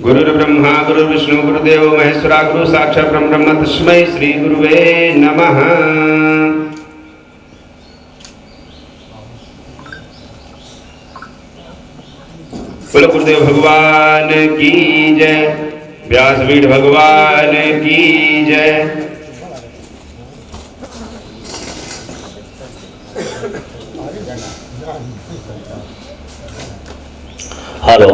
गुरुर्ब्रह्मा गुरुर्विष्णु गुरुदेव महेश्वरा गुरु साक्षात् ब्रह्म तस्मै श्री गुरुवे नमः। बोलो गुरुदेव भगवान की जय, व्यासपीठ भगवान की जय। हेलो।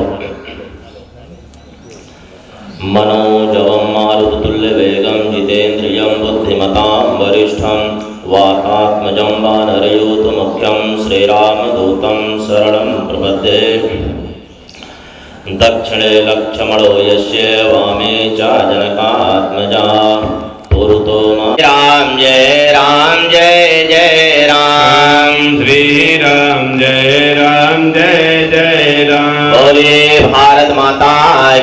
मनोजवं मारुततुल्यवेगं जितेन्द्रियं बुद्धिमतां वरिष्ठं वातात्मजं वानरयूथमुख्यं श्रीरामदूतं शरणं प्रपद्ये। दक्षिणे लक्ष्मणो यस्य वामे च जनकात्मजा पुरुतो राम जय राम जय जय राम श्री राम जय राम जय जय राम। बोले भारत माता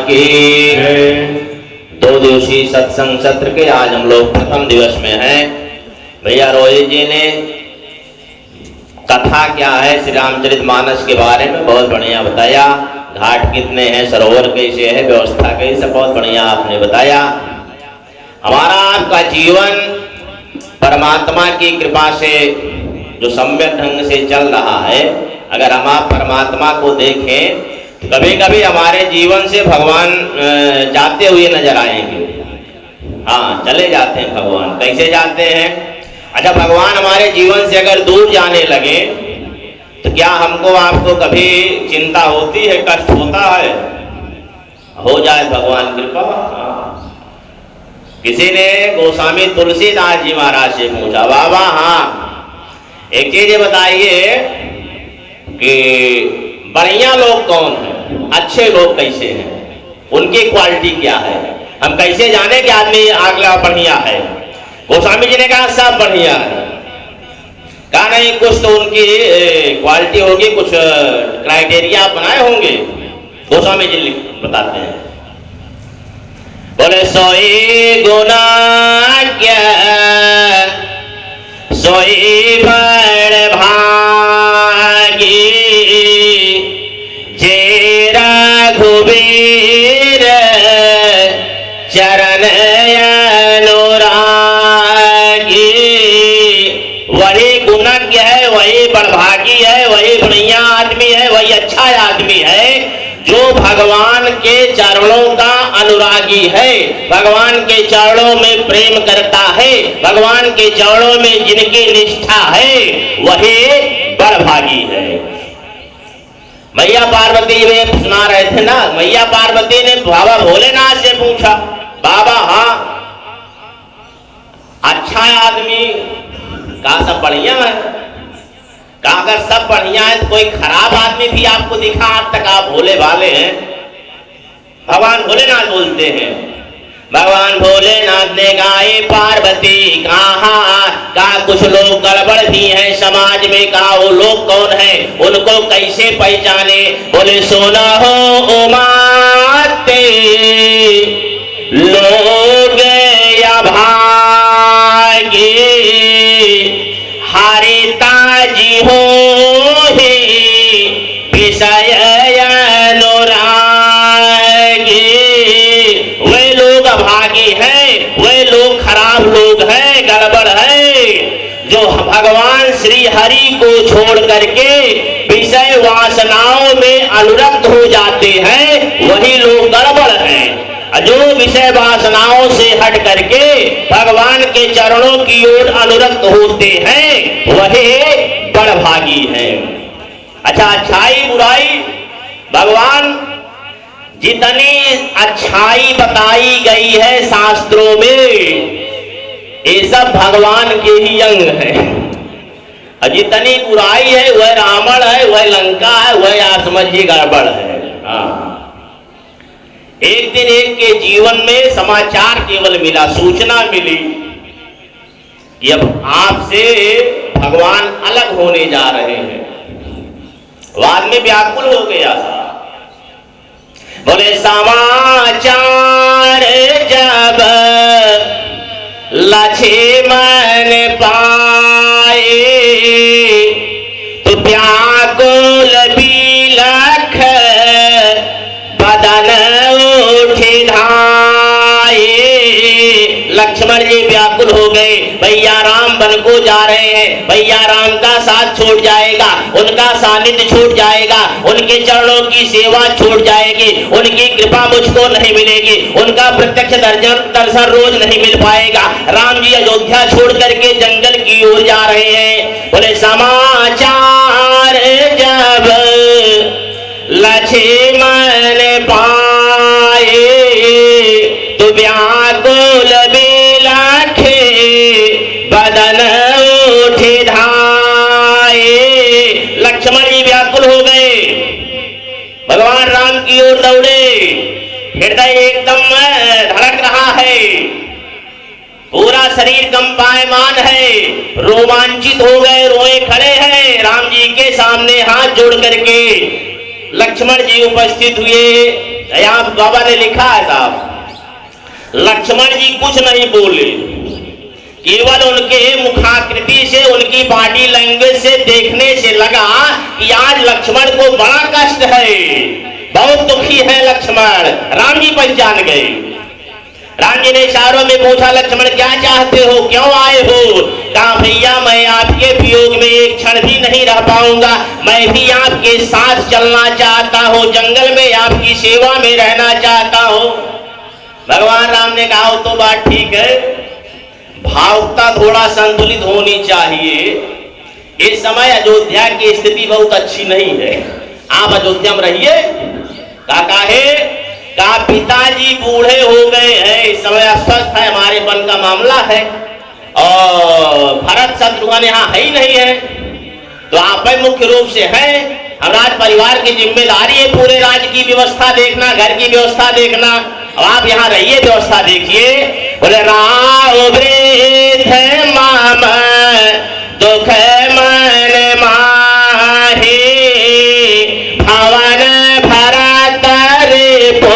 की जय। 2 दिवसीय सत्संग सत्र के आज हम लोग प्रथम दिवस में हैं। भैया रोहित जी ने कथा क्या है श्री रामचरितमानस के बारे में बहुत बढ़िया बताया। घाट कितने हैं, सरोवर कैसे है, व्यवस्था कैसे, बहुत बढ़िया आपने बताया। हमारा आपका जीवन परमात्मा की कृपा से जो सम्यक ढंग से चल रहा है, अगर हम आप परमात्मा को देखें तो कभी कभी हमारे जीवन से भगवान जाते हुए नजर आएंगे। हाँ, चले जाते हैं भगवान। कैसे जाते हैं? अच्छा, भगवान हमारे जीवन से अगर दूर जाने लगे तो क्या हमको आपको कभी चिंता होती है, कष्ट होता है? हो जाए भगवान कृपा। किसी ने गोस्वामी तुलसीदास जी महाराज से पूछा, बाबा हाँ एक चीज बताइए कि बढ़िया लोग कौन हैं, अच्छे लोग कैसे हैं, उनकी क्वालिटी क्या है, हम कैसे जाने कि आदमी अगला बढ़िया है? गोस्वामी जी ने कहा सब बढ़िया है। कहा नहीं, कुछ तो उनकी क्वालिटी होगी, कुछ क्राइटेरिया बनाए होंगे। गोस्वामी जी बताते हैं, बोले सोई गुणाज्ञ सोई बड़ भागी जे रघुबीर चरण अनुरागी। वही गुणज्ञ है, वही बड़भागी है, वही बढ़िया आदमी है, वही अच्छा आदमी है जो भगवान के चरणों का अनुरागी है, भगवान के चरणों में प्रेम करता है, भगवान के चरणों में जिनकी निष्ठा है वही बड़भागी है। मैया पार्वती वे सुना रहे थे ना, मैया पार्वती ने बाबा भोलेनाथ से पूछा, बाबा हाँ अच्छा आदमी कहा सब बढ़िया है? कहा अगर सब बढ़िया है तो कोई खराब आदमी भी आपको दिखा आज तक? आप भोले भाले हैं। भगवान भोलेनाथ बोलते हैं, भगवान भोलेनाथ ने गाए पार्वती कहा कुछ लोग गड़बड़ भी हैं समाज में। कहा वो लोग कौन है, उनको कैसे पहचाने? बोले सोना हो उमाते लोग या भागी हरिता जी हो ही विषय अनुरागी। वे लोग अभागी हैं, वे लोग खराब लोग हैं, गड़बड़ है, जो भगवान श्री हरि को छोड़ करके विषय वासनाओं में अनुरक्त हो जाते हैं, वही लोग गड़बड़ हैं। जो विषय वासनाओं से हट करके भगवान के चरणों की ओर अनुरक्त होते हैं वही बड़भागी है। अच्छा, अच्छाई बुराई, भगवान जितनी अच्छाई बताई गई है शास्त्रों में, ये सब भगवान के ही अंग है। और जितनी बुराई है वह रावण है, वह लंका है, वह आसमझ गड़बड़ है। हाँ, एक दिन एक के जीवन में समाचार केवल मिला, सूचना मिली कि अब आपसे भगवान अलग होने जा रहे हैं। वो आदमी व्याकुल हो गया था। बोले समाचार जब लक्ष्मण पाए लक्ष्मण जी व्याकुल हो गए, भैया राम वन को जा रहे हैं, भैया राम का साथ छूट जाएगा, उनका सानिध्य छूट जाएगा, उनके चरणों की सेवा छूट जाएगी, उनकी कृपा मुझको नहीं मिलेगी, उनका प्रत्यक्ष दर्शन रोज नहीं मिल पाएगा। राम जी अयोध्या छोड़ करके जंगल की ओर जा रहे हैं। बोले समाचार जब लक्ष्मण पाए तो व्याकुल बिलखे बदन उठे धाए। लक्ष्मण जी व्याकुल हो गए, भगवान राम की ओर दौड़े, हृदय एकदम धड़क रहा है, पूरा शरीर कंपायमान है, रोमांचित हो गए, रोए खड़े हैं। राम जी के सामने हाथ जोड़ करके लक्ष्मण जी उपस्थित हुए। यहाँ बाबा ने लिखा है साहब, लक्ष्मण जी कुछ नहीं बोले, केवल उनके मुखाकृति से, उनकी बॉडी लैंग्वेज से देखने से लगा कि आज लक्ष्मण को बड़ा कष्ट है, बहुत दुखी है लक्ष्मण। राम जी पहचान गए। राम जी ने इशारों में पूछा, लक्ष्मण क्या चाहते हो, क्यों आए हो? कहा भैया मैं आपके वियोग में एक क्षण भी नहीं रह पाऊंगा, मैं भी आपके साथ चलना चाहता हूँ, जंगल में आपकी सेवा में रहना चाहता हूँ। भगवान राम ने कहा तो बात ठीक है, भावुकता थोड़ा संतुलित होनी चाहिए। इस समय अयोध्या की स्थिति बहुत अच्छी नहीं है, आप अयोध्या में रहिए। काका है, कहा पिताजी बूढ़े हो गए हैं, इस समय अस्वस्थ है, हमारे वन का मामला है और भरत शत्रुघ्न यहाँ है ही नहीं है, तो आप मुख्य रूप से हैं, हम राज परिवार की जिम्मेदारी है पूरे राज्य की व्यवस्था देखना, घर की व्यवस्था देखना। अब आप यहाँ रहिए, व्यवस्था देखिए। बोले राव वृद्ध मामा दुख मन माहे भवन भरत रिपु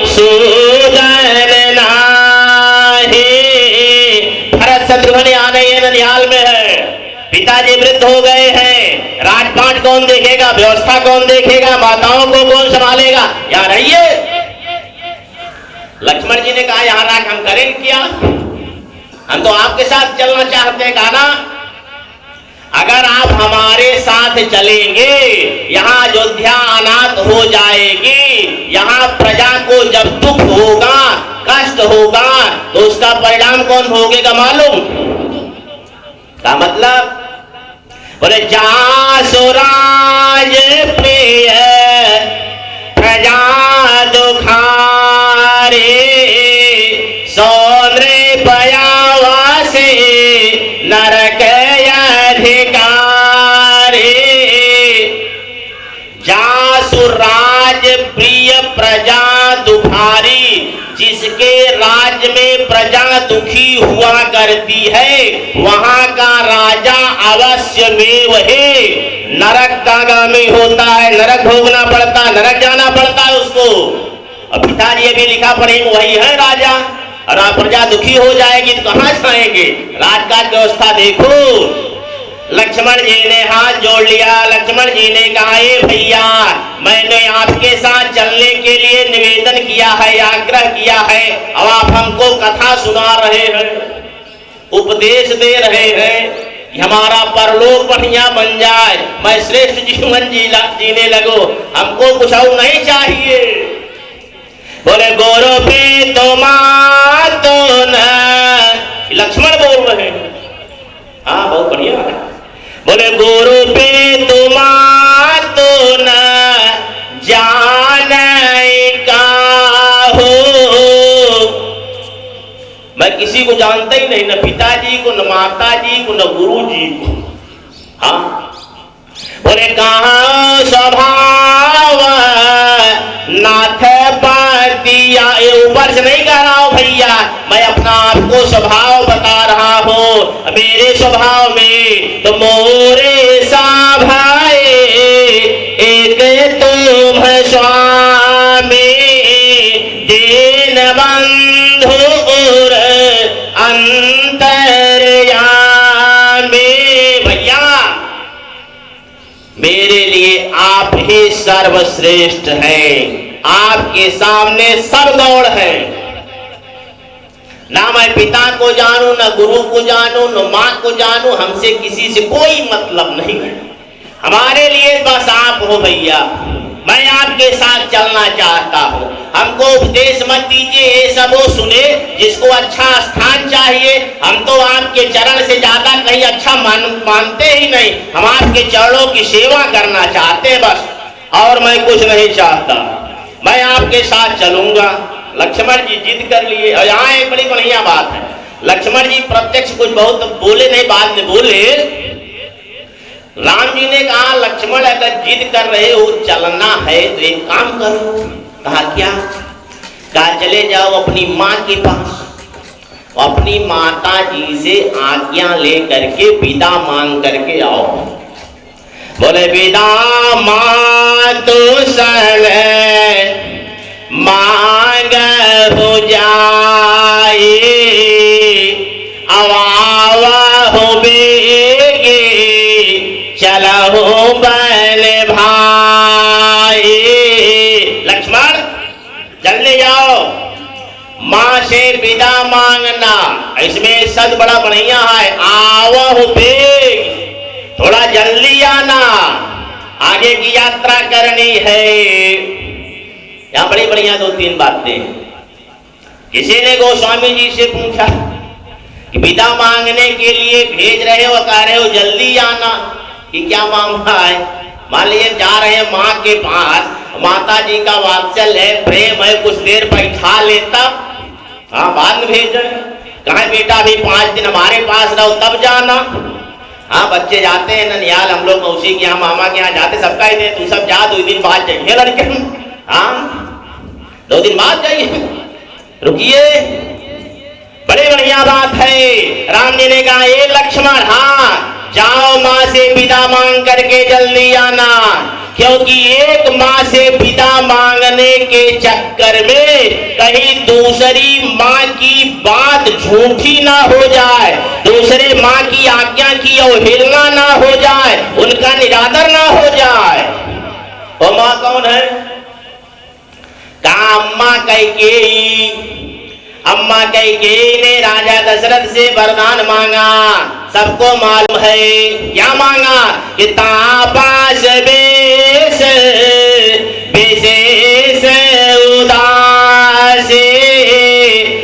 सूदन नाहे। भरत शत्रुघ्न यहाँ नहीं है, ननिहाल में है, पिताजी वृद्ध हो गए हैं, राजपाट कौन देखेगा, व्यवस्था कौन देखेगा, माताओं को कौन संभालेगा, यहाँ रहिए। लक्ष्मण जी ने कहा यहाँ राख हम करेंगे क्या, हम तो आपके साथ चलना चाहते हैं। कहा ना, अगर आप हमारे साथ चलेंगे यहाँ अयोध्या अनाथ हो जाएगी, यहाँ प्रजा को जब दुख होगा, कष्ट होगा, तो उसका परिणाम कौन भोगेगा मालूम? का मतलब? बोले जासुराज प्रिय प्रजा दुखारे सौंद्रे पयावासे नरक अधिकारे। जासुराज प्रिय प्रजा दुखारी, जिसके राज्य में प्रजा दुखी हुआ करती है, वहां का राजा अवश्य में वही नरक का गामी होता है, नरक भोगना पड़ता है, नरक जाना पड़ता है उसको। अब पिताजी अभी लिखा पढ़े वही है राजा, और प्रजा दुखी हो जाएगी तो कहां जाएंगे? राजकाज व्यवस्था देखो। लक्ष्मण जी ने हाथ जोड़ लिया। लक्ष्मण जी ने कहा, ए भैया, मैंने आपके साथ चलने के लिए निवेदन किया है, आग्रह किया है, अब आप हमको कथा सुना रहे हैं, उपदेश दे रहे हैं कि हमारा परलोक बढ़िया बन जाए, मैं श्रेष्ठ जीवन जीने लगो, हमको कुछ और नहीं चाहिए। बोले गोरो पे तो मातो न, लक्ष्मण बोल रहे हैं। हाँ बहुत बढ़िया है। बोले गुरु पे तुम तो न जाने का हो, मैं किसी को जानता ही नहीं, न पिताजी को, न माताजी को, न गुरु जी को। हाँ बोले कहाँ स्वभाव नाथ पातिया, ये ऊपर से नहीं कह रहा हूं भैया, मैं अपना आपको स्वभाव बता रहा हूं। मेरे स्वभाव में तो मोरे सा भाई एक तुम स्वामी, दीन बंधु और अंतर्यामी। भैया मेरे लिए आप ही सर्वश्रेष्ठ हैं, आपके सामने सब गौण है। ना मैं पिता को जानूं, न गुरु को जानूं, न माँ को जानूं, हमसे किसी से कोई मतलब नहीं है। हमारे लिए बस आप हो भैया, मैं आपके साथ चलना चाहता हूँ। हमको उपदेश मत दीजिए, ये सब वो सुने जिसको अच्छा स्थान चाहिए। हम तो आपके चरण से ज्यादा कहीं अच्छा मानते ही नहीं। हम आपके चरणों की सेवा करना चाहते हैं बस, और मैं कुछ नहीं चाहता। मैं आपके साथ चलूंगा। लक्ष्मण जी जिद कर लिए। और यहाँ एक बड़ी बढ़िया बात है, लक्ष्मण जी प्रत्यक्ष कुछ बहुत बोले नहीं, बाद में बोले। राम जी ने कहा लक्ष्मण अगर जिद कर रहे हो चलना है तो एक काम करो। कहा क्या? कहा चले जाओ अपनी माँ के पास, अपनी माता जी से आज्ञा ले करके विदा मांग करके आओ। बोले विदा मातु सन मांग हो जाए, अवावा हो बेगे चलो बल भाई। लक्ष्मण जल्दी जाओ, माँ से विदा मांगना। इसमें शब्द बड़ा बढ़िया है, आवह बेग, थोड़ा जल्दी आना, आगे की यात्रा करनी है। यहां बड़ी बढ़िया दो तीन बातें। किसी ने गोस्वामी जी से पूछा कि विदा मांगने के लिए भेज रहे हो, कह रहे हो जल्दी आना, कि क्या मामला है? मान लीजिए जा रहे हैं माँ के पास, माता जी का वात्सल्य है, प्रेम है, कुछ देर बैठा लेता, हाँ बाद में भेज रहे। कहा बेटा अभी 5 दिन हमारे पास रहो तब जाना। हाँ बच्चे जाते हैं ननिहाल, हम लोग मौसी के यहाँ मामा के यहाँ जाते, सबका ही दे, तू सब जा 2 दिन बाद जाइए लड़के। हाँ 2 दिन बाद जाइए, रुकिए। बड़े बढ़िया बात है। राम जी ने कहा ये लक्ष्मण, हाँ जाओ माँ से विदा मांग करके जल्दी आना, क्योंकि एक माँ से विदा मांगने के चक्कर में कहीं दूसरी माँ की बात झूठी ना हो जाए, दूसरे माँ की आज्ञा की अवहेलना ना हो जाए, उनका निरादर ना हो जाए। वो माँ कौन है? कहा अम्मा कैकेयी। अम्मा कैकेयी ने राजा दशरथ से वरदान मांगा, सबको मालूम है क्या मांगा कि तापास बेस विशेष उदासे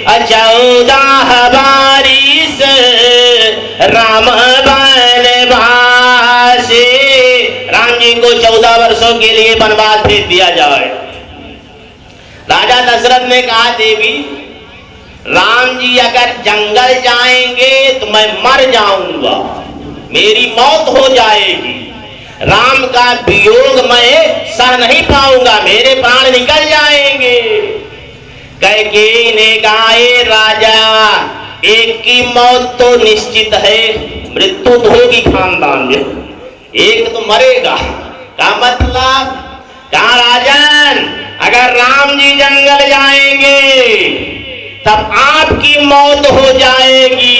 14 बारिश राम वनवासे। राम जी को 14 वर्षों के लिए वनवास भेज दिया जाए। राजा दशरथ ने कहा देवी राम जी अगर जंगल जाएंगे तो मैं मर जाऊंगा, मेरी मौत हो जाएगी, राम का वियोग मैं सह नहीं पाऊंगा, मेरे प्राण निकल जाएंगे। कैकेयी ने कहा राजा एक की मौत तो निश्चित है, मृत्यु तो होगी खानदान में, एक तो मरेगा। क्या मतलब? कहा राजन अगर राम जी जंगल जाएंगे तब आपकी मौत हो जाएगी,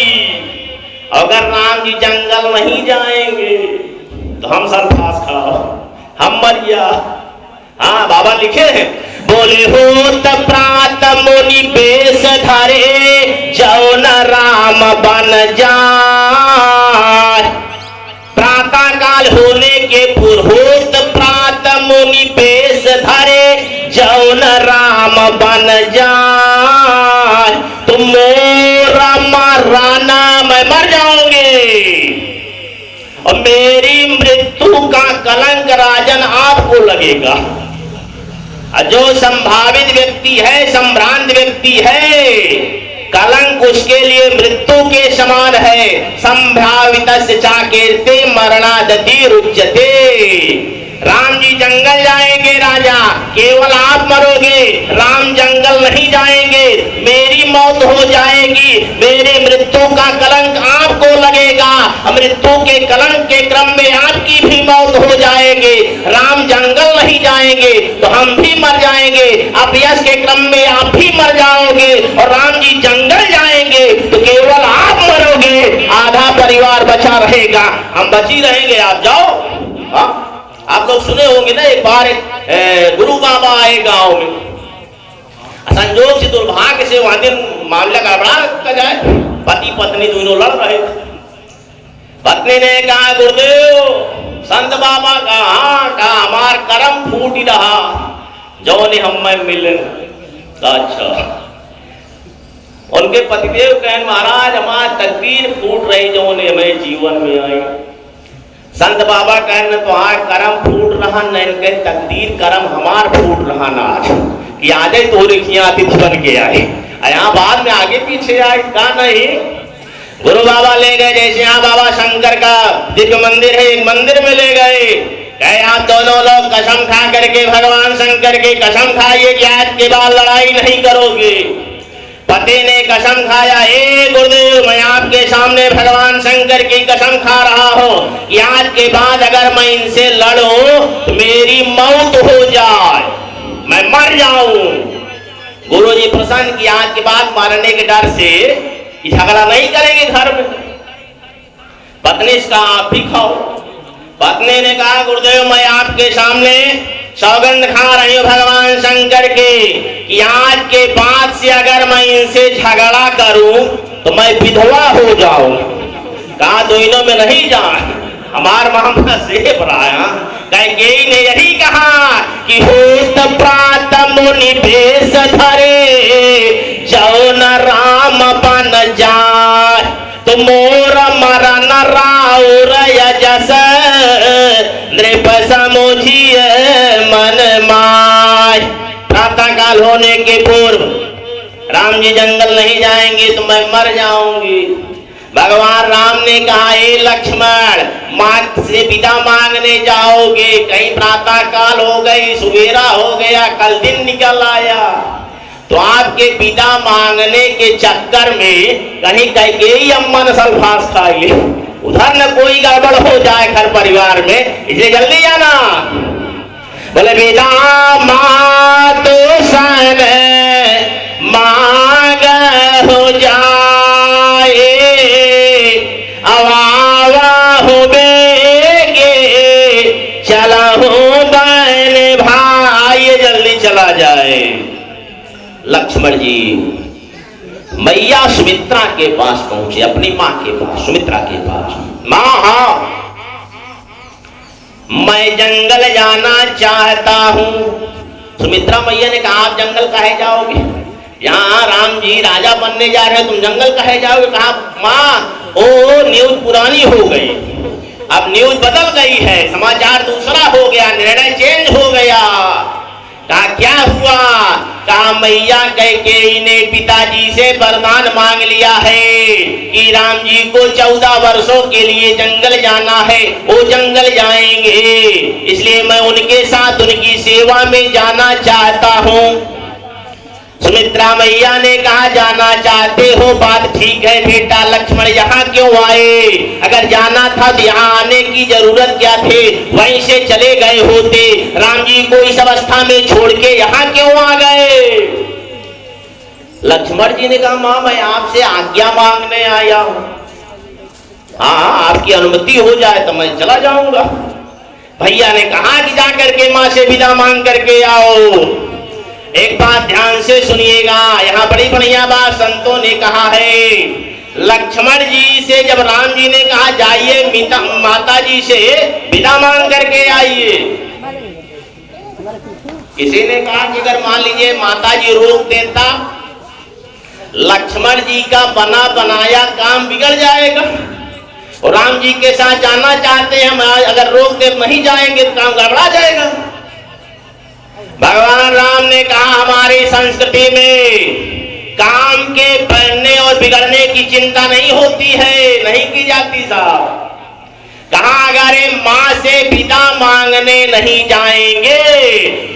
अगर राम जी जंगल नहीं जाएंगे तो हम सरफास खड़ा हो, हम मरिया। हाँ बाबा लिखे हैं, बोले हो तब प्रात मुनि बेश धरे जौन राम बन जाए। प्रातः काल होने के पुरोहित प्रात मुनि बेश धरे जौन राम बन जाए, तुम मोरा मराना मैं मर जाऊंगे और मेरी मृत्यु का कलंक राजन आपको लगेगा। जो संभावित व्यक्ति है, संभ्रांत व्यक्ति है, कलंक उसके लिए मृत्यु के समान है। संभावितस्य चाकीर्ते मरणादति रुच्यते। राम जी जंगल जाएंगे राजा, केवल आप मरोगे, राम जंगल नहीं जाएंगे, मेरी मौत हो जाएगी, मेरे मृत्यु का कलंक आपको लगेगा, मृत्यु के कलंक के क्रम में आपकी भी मौत हो जाएगी। राम जंगल नहीं जाएंगे तो हम भी मर जाएंगे, अपयश के क्रम में आप भी मर जाओगे, और राम जी जंगल जाएंगे तो केवल आप मरोगे, आधा परिवार बचा रहेगा, हम बची रहेंगे, आप जाओ। हाँ? आप लोग सुने होंगे ना, एक बार गुरु बाबा आए गांव में, संजोग से दुर्भाग्य से वहां दिन मामला गड़बड़ा का जाए। पति पत्नी दोनों लड़ रहे थे। पत्नी ने कहा गुरुदेव संत बाबा कहा हमार कर्म फूट ही रहा जो ने हम में मिले। अच्छा, उनके पतिदेव कहें महाराज हमार तकदीर फूट रही जो ने हमें जीवन में आई। संत बाबा कहने तो आज कर्म फूट रहा न इनके तकदीर कर्म हमार फूट रहा ना आज कि आजे तो रिखियां अतिथि बन के आए यहाँ बाद में आगे पीछे आए का नहीं। गुरु बाबा ले गए जैसे यहाँ बाबा शंकर का दिव्य मंदिर है एक मंदिर में ले गए। कहे आप दोनों लोग कसम खा करके भगवान शंकर की कसम खाइए कि आज के बाद लड़ाई नहीं करोगे। पति ने कसम खाया हे गुरुदेव मैं आपके सामने भगवान शंकर की कसम खा रहा हूँ कि आज के बाद अगर मैं इनसे लड़ूं तो मेरी मौत हो जाए मैं मर जाऊं। गुरु जी प्रसन्न कि आज के बाद मारने के डर से झगड़ा नहीं करेंगे घर में। पत्नी इसका आप भी खाओ। पत्नी ने कहा गुरुदेव मैं आपके सामने सौगंध खा रही हूँ भगवान शंकर के कि आज के बाद से अगर मैं इनसे झगड़ा करूं तो मैं विधवा हो जाऊं। कहा दोनों में नहीं जाए हमार मामा से बनाया। कैकेयी ने यही कहा कि होत प्रात मुनि भेष धरे जौन राम बन जाय तो मोर मरन राउर यजस नृप समुझिए मन माय। प्रातः काल होने के पूर्व राम जी जंगल नहीं जाएंगे तो मैं मर जाऊंगी। भगवान राम ने कहा हे लक्ष्मण माँ से विदा मांगने जाओगे कहीं प्रातः काल हो गई सवेरा हो गया कल दिन निकल आया तो आपके विदा मांगने के चक्कर में कहीं कैकेयी अम्मा ने सल्फास खा ली उधर न कोई गड़बड़ हो जाए घर परिवार में इसे जल्दी जाना। बोले विदा मात सन मांग हो जाए अवावा हो बेगे चला हो बहन भाई जल्दी चला जाए। लक्ष्मण जी मैया सुमित्रा के पास पहुंचे अपनी माँ के पास सुमित्रा के पास। माँ हाँ मैं जंगल जाना चाहता हूँ। सुमित्रा मैया ने कहा आप जंगल काहे जाओगे यहाँ राम जी राजा बनने जा रहे हो तुम जंगल काहे जाओगे। कहा माँ ओ न्यूज पुरानी हो गई अब न्यूज बदल गई है समाचार दूसरा हो गया निर्णय चेंज हो गया। कहा क्या हुआ। कहा मैया कैकेयी ने पिताजी से वरदान मांग लिया है कि राम जी को 14 वर्षों के लिए जंगल जाना है वो जंगल जाएंगे इसलिए मैं उनके साथ उनकी सेवा में जाना चाहता हूँ। सुमित्रा मैया ने कहा जाना चाहते हो बात ठीक है बेटा लक्ष्मण यहाँ क्यों आए अगर जाना था तो यहाँ आने की जरूरत क्या थे वहीं से चले गए होते राम जी को इस अवस्था में छोड़ के यहाँ क्यों आ गए। लक्ष्मण जी ने कहा माँ मैं आपसे आज्ञा मांगने आया हूँ हाँ आपकी अनुमति हो जाए तो मैं चला जाऊंगा। भैया ने कहा कि जा करके माँ से विदा मांग करके आओ। एक बात ध्यान से सुनिएगा यहाँ बड़ी बढ़िया बात संतों ने कहा है। लक्ष्मण जी से जब राम जी ने कहा जाइए माता जी से विदा मांग करके आइए किसी ने कहा कि अगर मान लीजिए माता जी रोक देता लक्ष्मण जी का बना बनाया काम बिगड़ जाएगा और राम जी के साथ जाना चाहते हैं अगर रोक दे नहीं जाएंगे तो काम गड़बड़ा जाएगा। भगवान राम ने कहा हमारी संस्कृति में काम के बनने और बिगड़ने की चिंता नहीं होती है नहीं की जाती साहब। कहा अगर माँ से विदा मांगने नहीं जाएंगे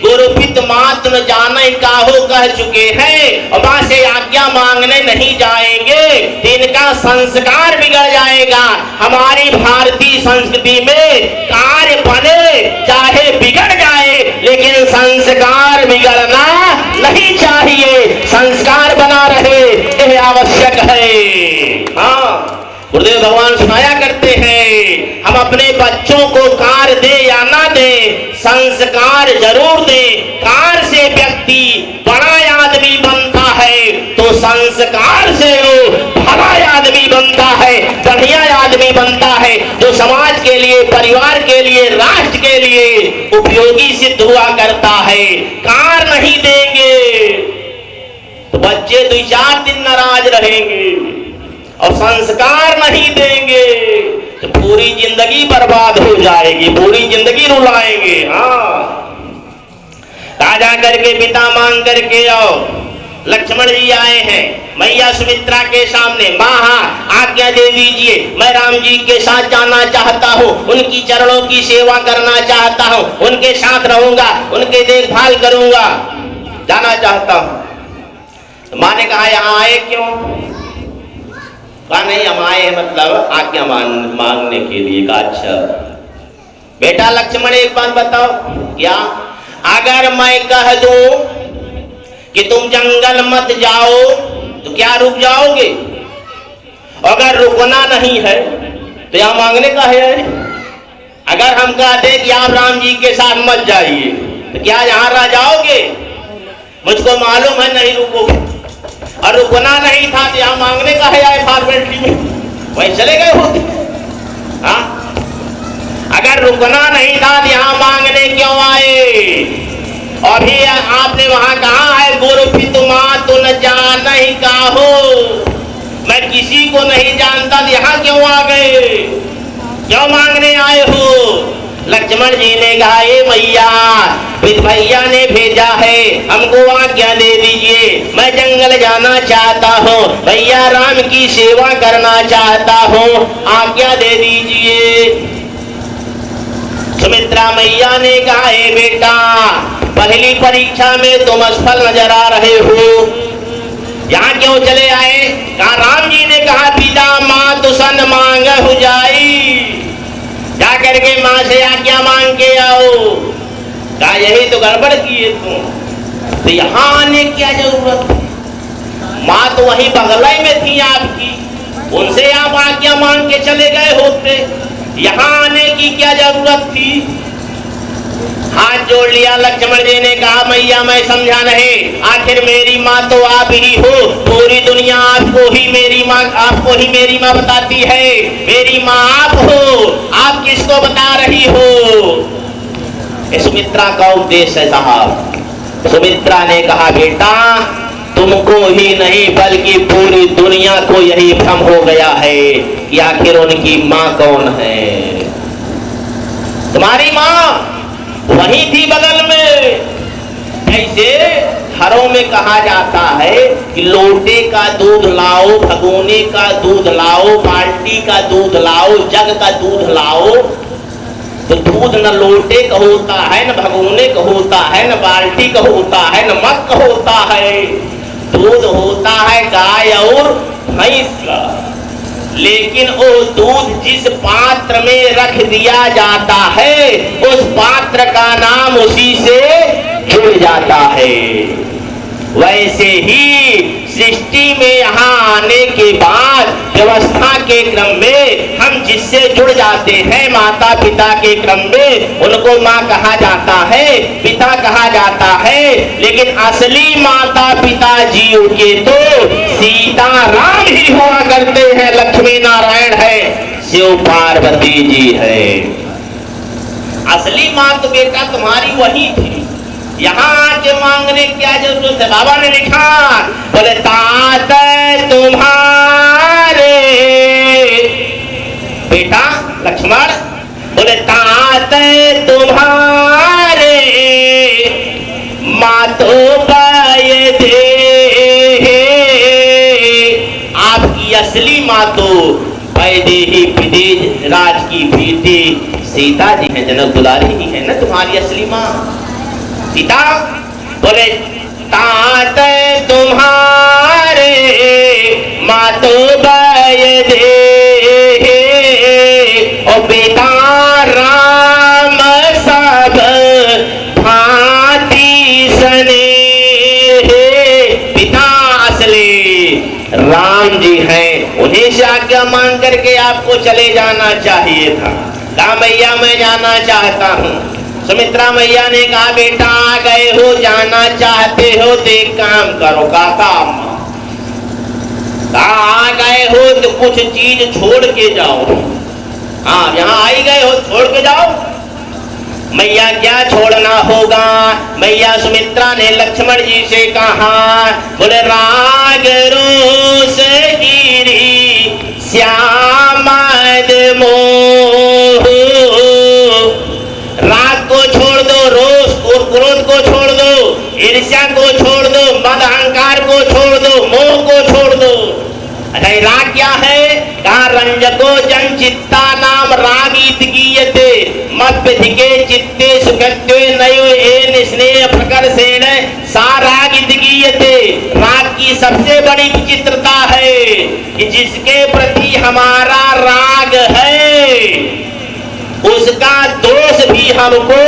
गुरुपित मात्र जाने काहो कह चुके हैं और माँ से आज्ञा मांगने नहीं जाएंगे तो इनका संस्कार बिगड़ जाएगा। हमारी भारतीय संस्कृति में कार्य बने चाहे बिगड़ जाए लेकिन संस्कार बिगड़ना नहीं चाहिए संस्कार बना रहे यह आवश्यक है। हाँ गुरुदेव भगवान सुनाया करते हैं हम अपने बच्चों को कार दे या ना दे संस्कार जरूर दे। कार से व्यक्ति बड़ा आदमी बनता है तो तो संस्कार से वो भला आदमी बनता है, बढ़िया आदमी बनता है, जो समाज के लिए, परिवार के लिए, राष्ट्र के लिए उपयोगी सिद्ध हुआ करता है। कार नहीं देंगे तो बच्चे 2-4 दिन नाराज रहेंगे, और संस्कार नहीं देंगे तो पूरी जिंदगी बर्बाद हो जाएगी, पूरी जिंदगी रुलाएंगे। हाँ, ताजा करके पिता मांग करके आओ। लक्ष्मण जी आए हैं मैया सुमित्रा के सामने, माँ हाँ आज्ञा दे दीजिए, मैं राम जी के साथ जाना चाहता हूँ, उनकी चरणों की सेवा करना चाहता हूँ, उनके साथ रहूंगा, उनके देखभाल करूंगा, जाना चाहता हूँ। माँ ने कहा यहाँ आए क्यों? कहा नहीं, हम आए हैं मतलब आज्ञा मांगने के लिए। कहा अच्छा बेटा लक्ष्मण एक बात बताओ, क्या अगर मैं कह दूं कि तुम जंगल मत जाओ तो क्या रुक जाओगे? अगर रुकना नहीं है तो यहाँ मांगने का है। अगर हम कहते कि आप राम जी के साथ मत जाइए तो क्या यहाँ रह जाओगे? मुझको मालूम है नहीं रुकोगे, और रुकना नहीं था तो यहाँ मांगने का है आए फॉर्मेलिटी में, वही चले गए होते। हाँ, अगर रुकना नहीं था तो यहाँ मांगने क्यों आए? अभी आपने वहां कहा है गुरु पितुमा तो न जान ही काहो, मैं किसी को नहीं जानता, यहाँ क्यों आ गए, क्यों मांगने आए हो? लक्ष्मण जी ने कहा ये मैया भैया ने भेजा है, हमको आज्ञा दे दीजिए, मैं जंगल जाना चाहता हूँ, भैया राम की सेवा करना चाहता हूँ, आज्ञा दे दीजिए। सुमित्रा मैया ने कहा हे बेटा पहली परीक्षा में तुम असफल नजर आ रहे हो, यहाँ क्यों चले आए? कहा राम जी ने कहा पिता माँ तुसन मांग हो जाई, जा करके माँ से आज्ञा मांग के आओ। कहा यही तो गड़बड़ किए तुम, तो यहाँ आने की क्या जरूरत? माँ तो वहीं बगल में थी आपकी, उनसे आप आज्ञा मांग के चले गए होते, यहाँ आने की क्या जरूरत थी? हाथ जोड़ लिया लक्ष्मण जी ने कहा मैया मैं समझा नहीं, आखिर मेरी माँ तो आप ही हो, पूरी दुनिया आपको ही मेरी माँ बताती है, मेरी माँ आप हो, आप किसको बता रही हो? सुमित्रा का उपदेश है साहब। सुमित्रा ने कहा बेटा तुमको ही नहीं बल्कि पूरी दुनिया को यही भ्रम हो गया है कि आखिर उनकी माँ कौन है। तुम्हारी माँ वही थी बगल में। ऐसे घरों में कहा जाता है कि लोटे का दूध लाओ, भगोने का दूध लाओ, बाल्टी का दूध लाओ, जग का दूध लाओ, तो दूध न लोटे का होता है, न भगोने का होता है, न बाल्टी का होता है, न मग का होता है, दूध होता है गाय और भैंस का। लेकिन वो दूध जिस पात्र में रख दिया जाता है उस पात्र का नाम उसी से जुड़ जाता है। वैसे ही सृष्टि में यहाँ आने के बाद व्यवस्था के क्रम में हम जिससे जुड़ जाते हैं माता पिता के क्रम में, उनको माँ कहा जाता है, पिता कहा जाता है, लेकिन असली माता पिता जीव के तो सीता राम ही हुआ करते हैं, लक्ष्मी नारायण है, शिव पार्वती जी है। असली माँ तो बेटा तुम्हारी वही थी, यहाँ आके मांगने की क्या जरूरत है? बाबा ने लिखा बोले तात तुम्हारे बेटा लक्ष्मण, बोले तात तुम्हारे मातो पाए दे। आपकी असली माँ तो वैदेही विदेश राज की बेटी सीता जी है, जनक दुलारी ही है ना तुम्हारी असली माँ सीता। बोले तात तुम्हारे मातो बय दे, और पिता राम सब भांति सने। पिता असली राम जी हैं, उन्हीं से आज्ञा मांग करके आपको चले जाना चाहिए था। कहा मैया मैं जाना चाहता हूँ। सुमित्रा मैया ने कहा बेटा आ गए हो, जाना चाहते हो तो एक काम करो। काका कहाँ आ गए हो तो कुछ चीज छोड़ के जाओ। हाँ, यहाँ आई गए हो छोड़ के जाओ। मैया क्या छोड़ना होगा? मैया सुमित्रा ने लक्ष्मण जी से कहा, बोले राग रोष गिरी श्यामद मोह। राग को छोड़ दो, रोष और क्रोध को छोड़ दो, ईर्ष्या को छोड़ दो, मद अहंकार को छोड़ दो, मोह को छोड़ दो। अच्छा, ये राग क्या है? कहा रंजको जन चित्ता नाम राग इत गीयते मत्पथिके चित्ते सुखत्वे नयो एन स्नेह प्रकर्षेण सा राग इत गीयते। राग की सबसे बड़ी विचित्रता है कि जिसके प्रति हमारा राग है उसका दोष भी हमको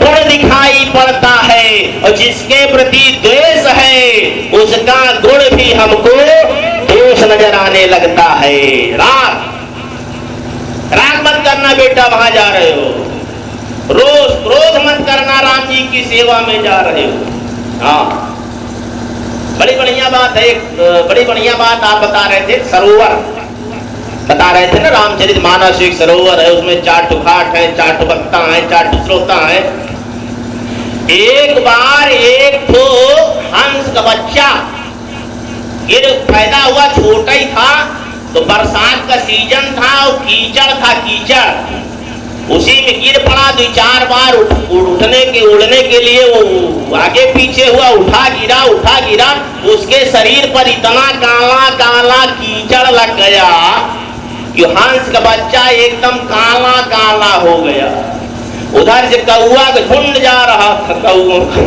गुण दिखाई पड़ता है, और जिसके प्रति द्वेष है उसका गुण भी हमको दोष नजर आने लगता है। राग राग मत करना बेटा, वहां जा रहे हो। रोष क्रोध मत करना, राम जी की सेवा में जा रहे हो। हाँ, बड़ी बढ़िया बात है। बड़ी बढ़िया बात आप बता रहे थे, सरोवर बता रहे थे ना, रामचरित मानस एक सरोवर है, उसमें 4 घाट है, 4 वक्ता है, 4 स्रोता है। एक बार एक तो हंस का बच्चा ये पैदा हुआ, छोटा ही था, तो बरसात का सीजन था और कीचड़ था, कीचड़ उसी में गिर पड़ा। 2-4 बार उठने के उड़ने के लिए वो आगे पीछे हुआ, उठा गिरा। उसके शरीर पर इतना काला काला कीचड़ लग गया कि हंस का बच्चा एकदम काला काला हो गया। उधर से कौआ का झुंड जा रहा था, कौओं का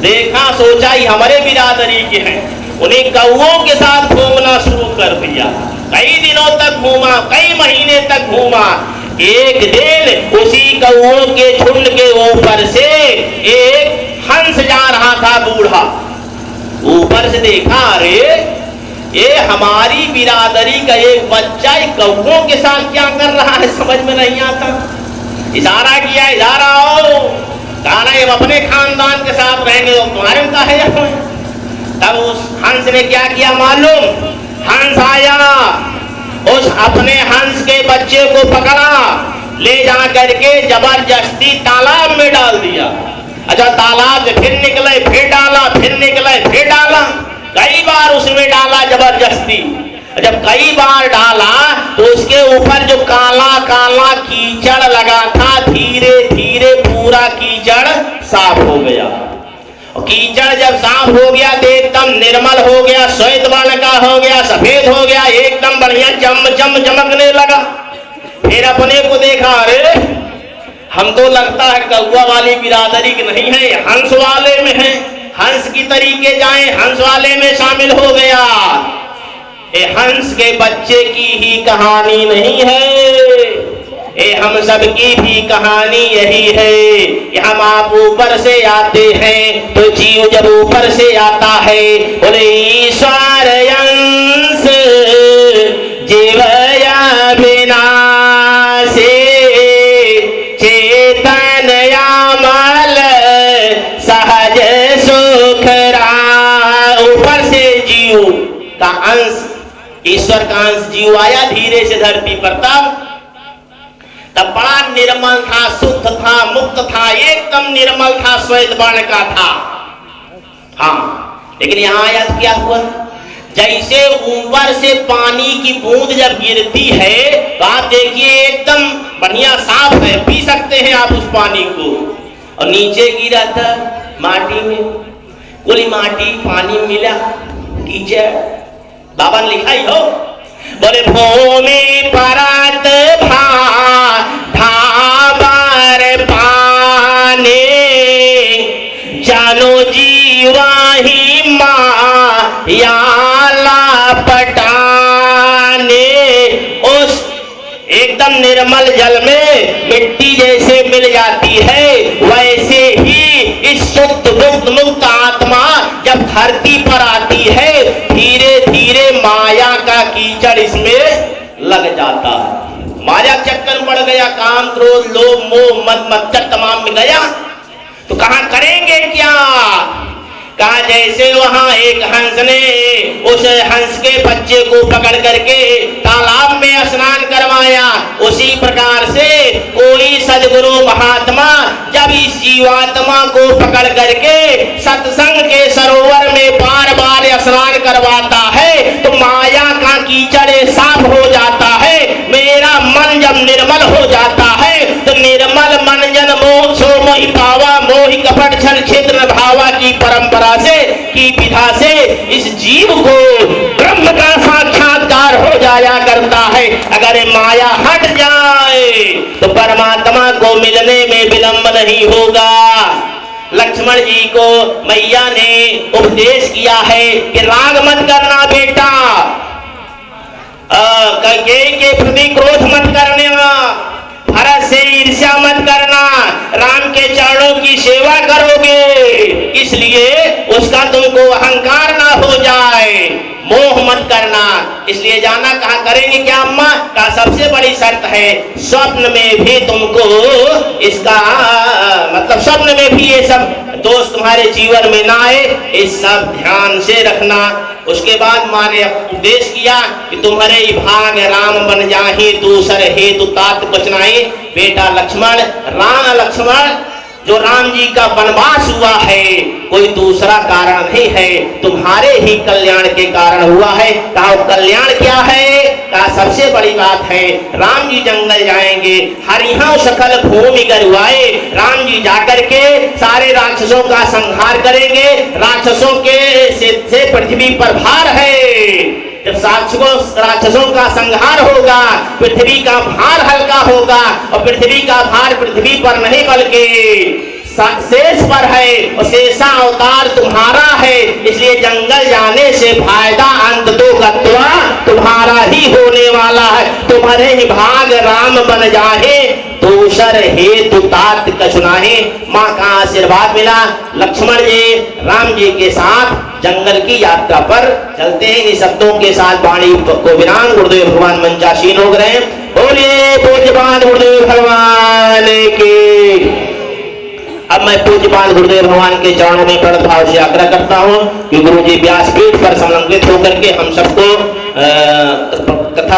देखा, सोचा ही हमारे बिरादरी के हैं, उन्हें कौओं के साथ घूमना शुरू कर दिया। कई दिनों तक घूमा, कई महीने तक घूमा। एक दिन उसी कौओं के झुंड के ऊपर से एक हंस जा रहा था, बूढ़ा। ऊपर से देखा, अरे ये हमारी बिरादरी का एक बच्चा कौओं के साथ क्या कर रहा है, समझ में नहीं आता। इशारा किया, इधर आओ। कहा नहीं, हम अपने खानदान के साथ रहेंगे, तुम्हारे में काहे जाए। तब उस हंस ने क्या किया मालूम? हंस आया, उस अपने हंस के बच्चे को पकड़ा, ले जा करके जबरदस्ती तालाब में डाल दिया। अच्छा, तालाब से फिर निकले, फिर डाला, फिर निकले, फिर डाला। कई बार उसमें डाला जबरदस्ती। जब कई बार डाला तो उसके ऊपर जो काला काला कीचड़ लगा था, धीरे धीरे पूरा कीचड़ साफ हो गया। कीचड़ जब साफ हो गया तो एकदम निर्मल हो गया, श्वेत वर्ण का हो गया, सफेद हो गया, एकदम बढ़िया चमकने लगा। फिर अपने को देखा, अरे हम तो लगता है कौआ वाली बिरादरी की नहीं है, हंस वाले में है, हंस की तरीके जाए, हंस वाले में शामिल हो गया। ये हंस के बच्चे की ही कहानी नहीं है, ये हम सब की भी कहानी यही है कि हम आप ऊपर से आते हैं तो जीव जब ऊपर से आता है, बोले ईश्वर अंश जीवया विनाशे चेतन यामल सहज सुखरा। ऊपर से जीव का अंश, ईश्वर का अंश जीव आया धीरे से धरती पर। तब बड़ा निर्मल था, शुद्ध था, मुक्त था, एकदम निर्मल था, श्वेत वर्ण का था। हाँ, लेकिन यहाँ आया तो क्या हुआ? जैसे ऊपर से पानी की बूंद जब गिरती है तो आप देखिए एकदम बढ़िया साफ है, पी सकते हैं आप उस पानी को। और नीचे गिरा था माटी में, गोली माटी, पानी मिला, कीचड़। बाबा ने लिखा ही हो, बोले भूमि परत धाबर पाने जानो जीवा ही मायाला पटाने। उस एकदम निर्मल जल में मिट्टी जैसे मिल जाती है, वैसे ही इस शुद्ध मुक्त आत्मा जब धरती पर आती है, धीरे धीरे माया का कीचड़ इसमें लग जाता है। माया चक्कर पड़ गया, काम क्रोध लोभ मोह मद मत्सर तमाम में गया तो कहां करेंगे क्या? कहा जैसे वहां एक हंस ने उस हंस के बच्चे को पकड़ करके तालाब में स्नान करवाया, उसी प्रकार से कोई सदगुरु महात्मा जब इस जीवात्मा को पकड़ करके सत्संग के सरोवर में बार बार स्नान करवाता है तो माया का कीचड़ साफ हो जाता है। मेरा मन जब निर्मल हो जाता है तो निर्मल मन जन मोह सो मोहि पावा, मोहि कपट छल क्षेत्र भावा की परंपरा से की विधा से इस जीव को ब्रह्म का साक्षात्कार हो जाया करता है। अगर माया हट जाए तो परमात्मा को मिलने में विलंब नहीं होगा। लक्ष्मण जी को मैया ने उपदेश किया है कि राग मत करना बेटा, कैकेयी के प्रति क्रोध मत करना, भरत से ईर्ष्या मत करना, राम के चरणों की सेवा करोगे इसलिए उसका तुमको अहंकार ना हो जाए, मोह मत करना। इसलिए जाना कहा करेंगे क्या अम्मा? का सबसे बड़ी शर्त है स्वप्न में भी तुमको इसका मतलब स्वप्न में भी ये सब दोष तुम्हारे जीवन में ना आए, इस सब ध्यान से रखना। उसके बाद माँ ने उपदेश किया कि तुम्हारे भाग राम बन जाहि दूसर हेतु तात बचनाई। बेटा लक्ष्मण, राम लक्ष्मण जो राम जी का वनवास हुआ है कोई दूसरा कारण नहीं है, तुम्हारे ही कल्याण के कारण हुआ है। कहा कल्याण क्या है? कहा सबसे बड़ी बात है राम जी जंगल जाएंगे, हरिहा सकल भूमि गरुआए, राम जी जाकर के सारे राक्षसों का संहार करेंगे। राक्षसों के से पृथ्वी पर भार है। जब राक्षसों का संहार होगा पृथ्वी का भार हल्का होगा, और पृथ्वी का भार पृथ्वी पर नहीं बल्कि शेष पर है, और शेषा अवतार तुम्हारा है। इसलिए जंगल जाने से फायदा अंत तो गत्वा तुम्हारा ही होने वाला है। तुम्हारे ही भाग राम बन जाहे दूसर हेतु तात कछुनाहे। माँ का आशीर्वाद मिला। लक्ष्मण जी राम जी के साथ जंगल की यात्रा पर चलते हैं। इन शब्दों के साथ वाणी को विराम गुरुदेव भगवान मंचासीन हो गए। बोलिए पूज्यपाद गुरुदेव भगवान की। अब मैं पूज्यपाद गुरुदेव भगवान के चरणों में प्रणत भाव से आग्रह करता हूँ कि गुरु जी व्यासपीठ पर संलग्नित होकर के हम सबको कथा